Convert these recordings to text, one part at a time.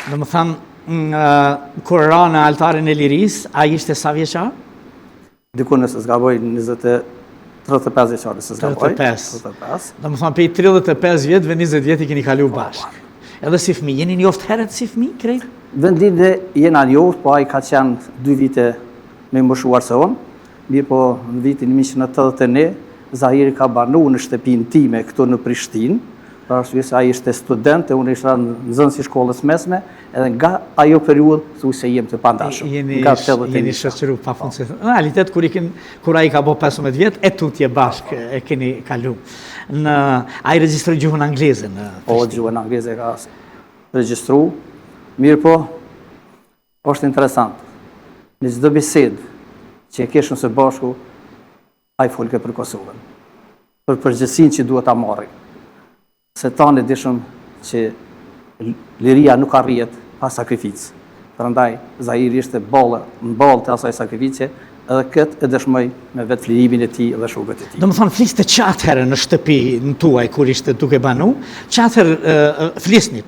Dhe më thamë, kur ra në altarin e liris, a ishte sa vjeçar? Diku nëse zgaboj 35 vjeçar, nëse zgaboj. 35. Dhe më thamë, pej 35 vjetëve, 20 vjetë i keni kalu bashkë. Edhe si fëmi, jeni njoft heret si fëmi, krejt? Vendin dhe jena njoft, po a i ka qenë 2 vite me mbëshuar se unë, mirë po në vitin 1981, Zahiri ka banu në shtëpinë time këtu në Prishtinë, pra arsye se ai ishte student, e unë isha nxënës i shkollës mesme, edhe nga ajo periudhë thuaj se jem të pandashur. Jeni shoqëruar pafundësisht. Në realitet kur ai ka bë 15 vjet, e tutje bashkë e keni kalu. Ai regjistroi gjuhën angleze në Po, gjuhën angleze ka regjistru. Mirë po, është interesant. Në çdo bisedë që e keshën së bashku, ai folke për Kosovën. Për përgjegjësinë që duhet ta marrin. Se tani dishëm që liria nuk arrihet pa sakrificë. Prandaj Zahiri ishte në ballë të asaj sakrifice, edhe këtë e dëshmoj me vetë flirimin e tij dhe shokët e tij. Do më thonë, fliste çatëherë në shtëpi në tuaj kur ishte duke banu, çatëherë flisnit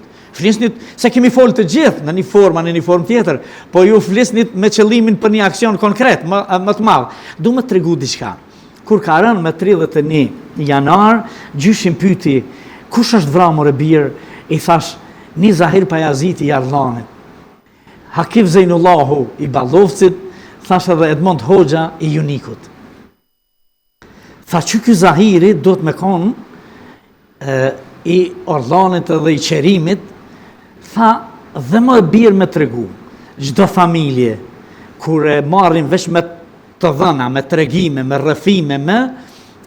se kemi folë të gjithë në një formë tjetër, po ju flisnit me qëllimin për një aksion konkret, më të madh. Du më tregu diçka. Kur ka rënë me 31 janar, gjyshin pyeti, kush është vramur e birë? I thash, një Zahir Pajaziti i Arlanit, Hakif Zejnullahu i Ballovcit, thash edhe Edmond Hoxha i Junikut. Tha që ky Zahiri do të me konë i Arlanit dhe i Qerimit, tha dhe më e birë me tregu. Çdo familje, kur e marrin veç me të dhëna, me tregime, me rrëfime,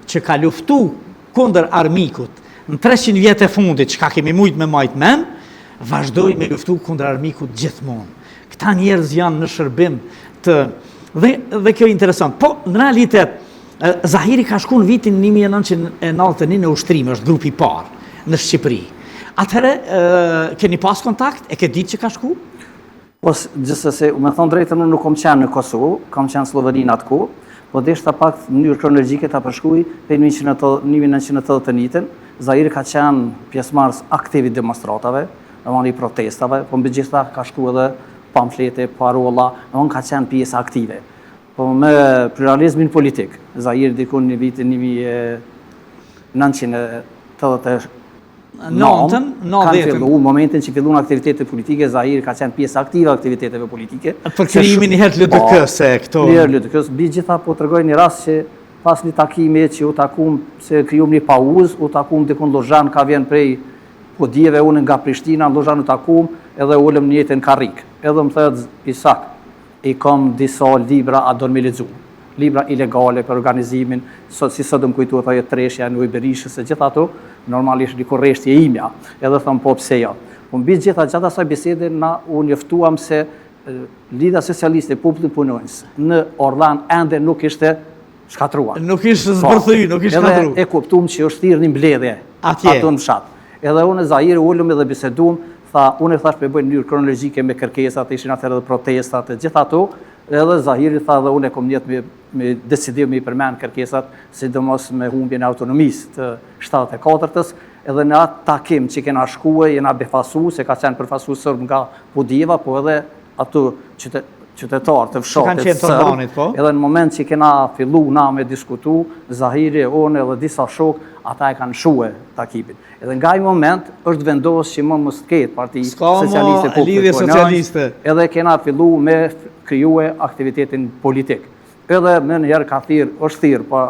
që ka luftu kundër armikut, në 300 vjetë e fundit, që ka kemi mujt me majt men, vazhdoj me luftu kundër armikut gjithmonë. Këta njerëz janë në shërbim të... Dhe kjo interesant. Po, në realitet, Zahiri ka shku në vitin 1991 në ushtrim, është grupi parë në Shqipëri. Atëherë, keni pas kontakt? E ke ditë që ka shku? Po, gjithsesi, me thonë drejtën, unë nuk kom qenë në Kosovë, kam qenë Sloveninë atë kohë, po deshta pak në mënyrë kronologjike ta përshkruaj për 1981-ën, Zahiri ka qenë pjesëmarrës aktiv i demonstratave, i protestave, po mbi gjitha ka shku edhe pamflete, parolla, ka qenë pjesë aktive. Po me pluralizmin politik, Zahiri diku në vitin 1989 kanë fillu, momentin që filluan aktivitetet politike, Zahiri ka qenë pjesë aktive aktiviteteve politike. Për krijimin i herë LDK-s e këto. Herë LDK-s, mbi gjitha po tregoj një rast që pas një takimi që u takum se krijum një pauzë, u takum diku në Lozhan, ka vjen prej podijeve unë nga Prishtina, në Lozhan u takum edhe ulëm në jetën Karrik. Edhe më thënë Isak, i kam disa libra a do në me lexu. Libra ilegale për organizimin, si sot më kujtuat ajo treshja në Berishës e gjitha ato, normalisht një korreshtje imja, edhe thëmë po pse jo. Po mbi gjitha gjatë asaj bisede unë njoftuam se Lidha Socialiste Popullin Punonjës në Orlan ende nuk ishte shkatruar. Nuk ishte zbërthy, nuk ishte shkatruar. Edhe e kuptum që është thirrë një mbledhje aty në fshat. Edhe unë Zahiri ulëm edhe biseduam, tha unë e thash për bëjnë njërë kronologjike me kërkesat, ishin atëherë dhe protestat e gjitha ato, edhe Zahiri tha dhe unë e kom njetë me decidim me i përmen kërkesat, sidomos me humbjen e autonomisë të 74-ës, edhe në atë takim që kena shkue, jena befasu, se ka qenë përfasu sërb nga Podijeva, po edhe ato qytetarë të fshatit sërb, edhe në moment që kena fillu na me diskutu, Zahiri, unë edhe disa shok, ata e kanë shue takimin. Edhe nga i moment është vendosë që më mos të ketë Parti Socialiste, edhe kena fillu me kryue aktivitetin politik. Edhe me njerë ka është thirë pa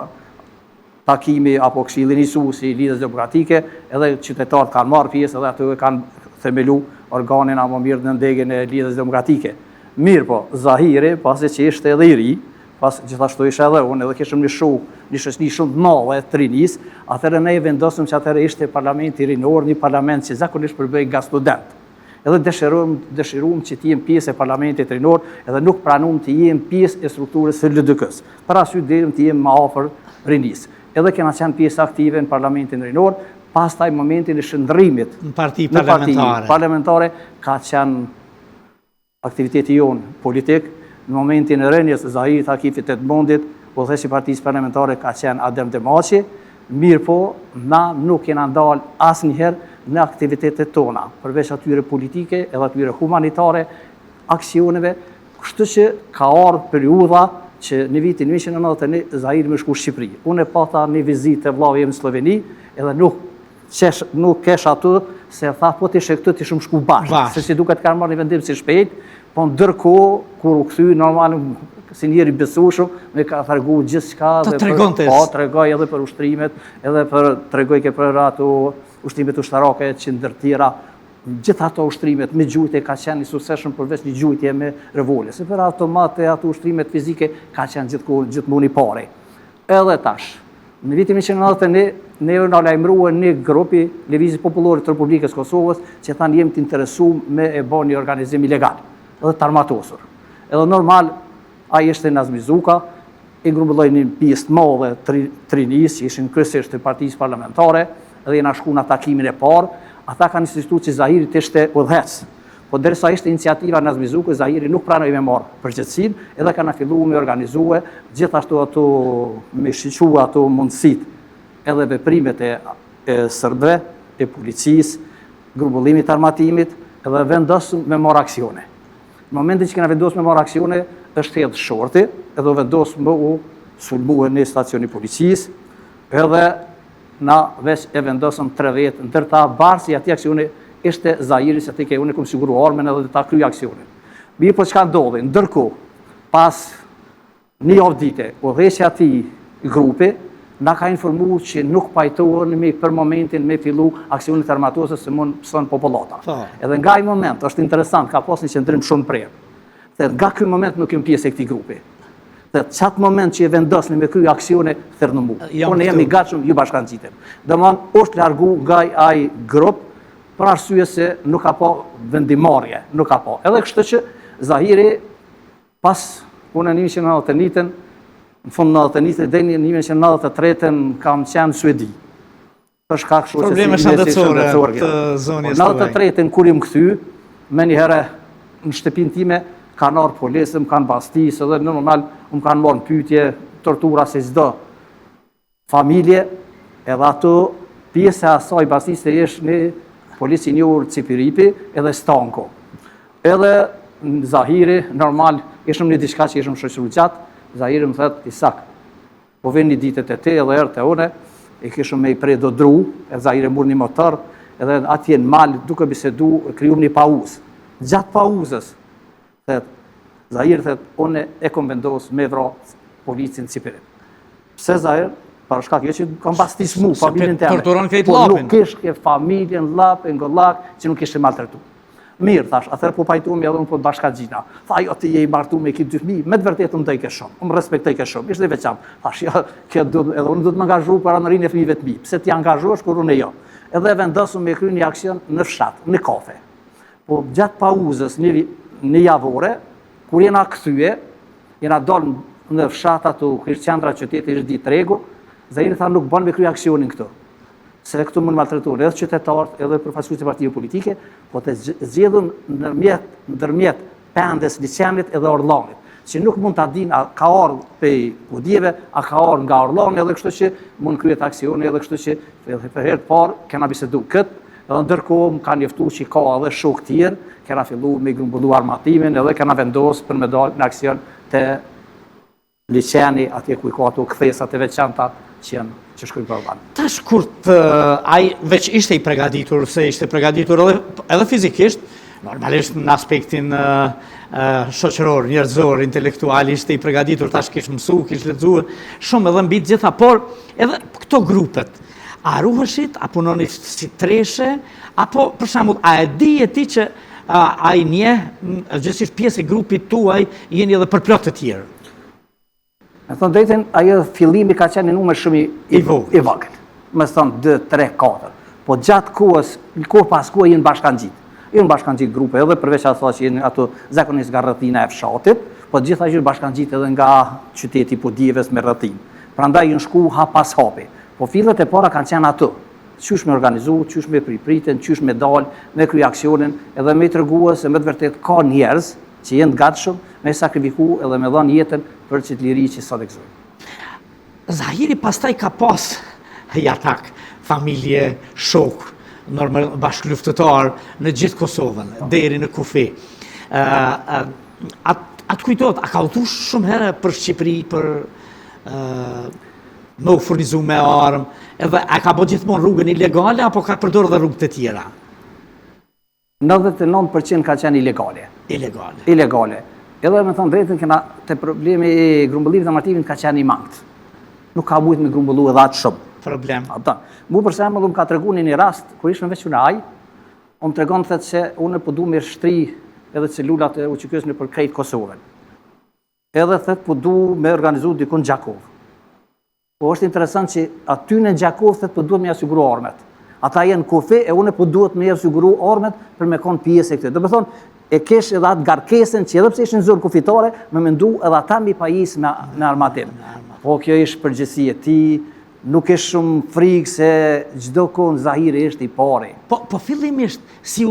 takimi apo Këshillin Isusi, Lidhës Demokratike, edhe qytetarët kanë marrë pjesë edhe ato e kanë themelu organin apo mirë në ndegjen e Lidhës Demokratike. Mirë po, Zahiri, pasi që ishte edhe i ri, pas gjithashtu ishe edhe unë, edhe kishëm një shoqëni shumë të madhe të rinis, atëherë ne i vendosëm që atëherë ishte parlamenti rinor, një parlament që zakonisht përbëj nga student. Edhe dëshirum që t'jem pjesë e parlamentit rinor, edhe nuk pranum t'jem pjesë e strukturës së LDK-s. Për asyut dherim t'jem ma afër rinis. Edhe kena qenë pjesë aktive në parlamentin rinor, pas taj momentin e shëndrimit në parti parlamentare ka qenë aktiviteti jonë politik. Në momentin e rënjes të Zahirit Hakifit të Edmondit, udhëheqësi i partisë parlamentare ka qenë Adem Demaçi, mirë po, na nuk kena ndalë asnjëherë në aktivitetet tona, përveç atyre politike edhe atyre humanitare, aksioneve, kështu që ka ardhur periudha që në vitin 1991 Zahiri më shku Shqipëri. Unë e pata një vizitë të vllavë në Sloveni, edhe nuk kesh atë, se tha po të ishe këtë të shumë shku bashkë, se si duket kanë marrë një vendim si shpejt, po ndërkohë, kur u kthy normal, si njeri besueshëm, me ka tërgu gjithçka të tregonte. Po, tregoj edhe për ushtrimet, edhe tregoj ke për ato ushtrimet ushtarake që ndër tjera, gjithë ato ushtrimet me gjujtje ka qenë i suksesshëm përveç një gjujtje me revolje. Se për automate ato ushtrimet fizike ka qenë gjithmonë i pari. Edhe tash, në vitin 1991 ne na lajmëruan një grupi Lëvizjes Popullore të Republikës Kosovës që thanë jemi të interesuar me e bën një organizim ilegal, edhe të armatosur. Edhe normal ai ishte Nazmi Zuka, i grumbulloi një pjesë të madhe trinis, që ishin kryesisht të partisë parlamentare, edhe i na shku në takimin e parë, ata kanë insistituar që Zahiri të ishte udhëhec. Po derisa ishte iniciativa Nazmi Zukës, Zahiri nuk pranoi me marr përgjegjësinë, edhe kanë filluar me organizue gjithashtu ato me shiqua ato mundësitë edhe veprimet e serbëve, e policisë, grumbullimit të armatimit, edhe vendosëm me marr aksione. Në momentin që kena vendosur me marr aksione, është hedhur shorti, edhe vendosëm me u sulmue në stacioni policisë, edhe na veç e vendosëm 30, ndërta barsi ati aksione ishte Zahiri, se tike unë e kom siguru armen edhe dhe ta kryj aksionin. Mirë po çka ndodhi, ndërkohë, pas një javë dite, udhëheqja ati grupi, na ka informuar që nuk pajtohemi për momentin me fillu aksionit armatosës se mund pëson popullata. Edhe nga ai moment, është interesant, ka pas një qëndrim shumë prerë. Dhe nga ky moment nuk jem pjesë e këtij grupi. Dhe qatë moment që e vendosni me kry aksione, thërë në mu. Unë jemi gatshëm, ju bashkangjitem. Domthonjë, është largu nga ai grup, për arsye se nuk ka po vendimarrje, nuk ka po. Edhe kështu që Zahiri, pas unë në 1991, në fund 91 dhe në 1993 kam qenë Suedi. Për shkak kështu se probleme shëndetësore të zonës tuaj. 93 kur jam kthy, më një herë në shtëpinë time kanë ardhur policë, më kanë bastisë, edhe normal më kanë marrë në pyetje, tortura se çdo familje, edhe ato pjesë e asaj bastisë është në polici njohur Cipiripi edhe Stanko. Edhe Zahiri, normal, ishëm një diçka që ishëm shoqëruar gjatë, Zahiri më thëtë, Isak, po vjen një ditët e te edhe erë të une, e kishëm me i prej do dru, e Zahiri mur një motor, edhe atje në mal, duke bisedu, kryum një pauzë. Gjatë pauzës, Zahiri thëtë, une e kom vendosë me vra policin Cipirit. Pse Zahiri? Për shkak jo që kam bastis mu, familjen të eme. Po nuk ishke familjen lapë, ngollak, që nuk ishte maltretu. Mirë, thash, atër po pajtuam edhe unë po të bashkagjina. Tha, jo, ti je i martu me ki 2.000, me të vërtet unë të i ke shumë, unë respektoj ke shumë, ishte i veçam. Thash, jo, edhe unë du të më angazhu për anërin e fëmijëve të mi, pse ti angazhuash kur unë e jo. Edhe vendosëm me kry një aksion në fshat, në kafe. Po gjatë pauzës një javore, kur jena këthyje, jena dollë në fshat ato Krishtiandra qyteti është ditë tregu, Zahiri tha nuk bën me kry aksionin këtu. Se këtu mund maltretuar edhe qytetarët, edhe përfaqësuesit e partive politike, po të zgjedhën ndërmjet pendes liçenit edhe Orllanit, që nuk mund ta dinë a ka ardhur prej Kudjeve, a ka ardhur nga Orllani, edhe kështu që mund kryet aksione, edhe kështu që për herë të parë kena bisedu këtë, edhe ndërkohë më kanë njoftuar që ka edhe shok tjerë, kena filluar me grumbullu armatimin, edhe kena vendosur për me dalë në aksion të liçeni, atje ku i ka ato kthesat e veçanta që shkojnë për banë. Tash kur ai veç ishte i pregaditur, se ishte pregaditur edhe fizikisht, normalisht në aspektin shoqëror, njerëzor, intelektual, ishte i pregaditur, tash kish mësu, kish lexuar, shumë edhe mbi të gjitha, por edhe këto grupet, a ruheshit, a punoni si treshe, apo për shembull, a e di e ti që a i nje, gjithësisht pjesë e grupit tuaj, jeni edhe për plot të tjerë? Me thonë drejten, ajo fillimi ka qenë numër shumë i vogël. Me thonë 2, 3, 4. Po gjatë kohës, kohë pas kohë jenë bashkangjit. Jenë bashkangjit grupe edhe përveç ato që jenë ato zakonisht nga rrethina e fshatit, po gjithashtu bashkangjit edhe nga qyteti Podjeves me rrethim. Prandaj jenë shku hap pas hapi. Po fillet e para kanë qenë ato. Qysh me organizu, qysh me pripritën, qysh me dalë, me kry aksionin, edhe me treguar se me të vërtet ka njerëz që jenë gatshëm me sakrifiku edhe me dhënë jetën për që të liri që sot ekzojnë. Zahiri pastaj ka pas jatak, familje, shok, normal bashkëluftëtar në gjithë Kosovën, deri në kufi. Atë kujtot, a ka udhëtuar shumë herë për Shqipëri, për me u furnizu me armë, edhe a ka bo gjithmonë rrugën ilegale, apo ka përdorë dhe rrugët e tjera? 99% ka qenë ilegale. Ilegale. Edhe me thonë drejtën, kena të problemi i grumbullimit dhe martimit ka qenë i mangët. Nuk ka mujtë me grumbullu edhe atë shumë. Problem. Mu për shembull më ka tregu një rast, kur ishme veç në aj, më tregon thëtë se unë po du me shtri edhe celulat e UÇK-s në për krejt Kosovën. Edhe thëtë po du me organizu dikun Gjakov. Po është interesant që aty në Gjakov thëtë po duhet me asiguru armet. Ata jenë kufi e unë po duhet me asiguru armet për me konë pjesë e këtë. Do me thonë, e kesh edhe atë garkesën që edhe pse ishin zërë kufitare, me mendu edhe ata mbi pajis me armatim. Po kjo ishtë përgjësi e ti, nuk është shumë frikë se gjdo konë Zahiri është i pari. Po fillimisht, si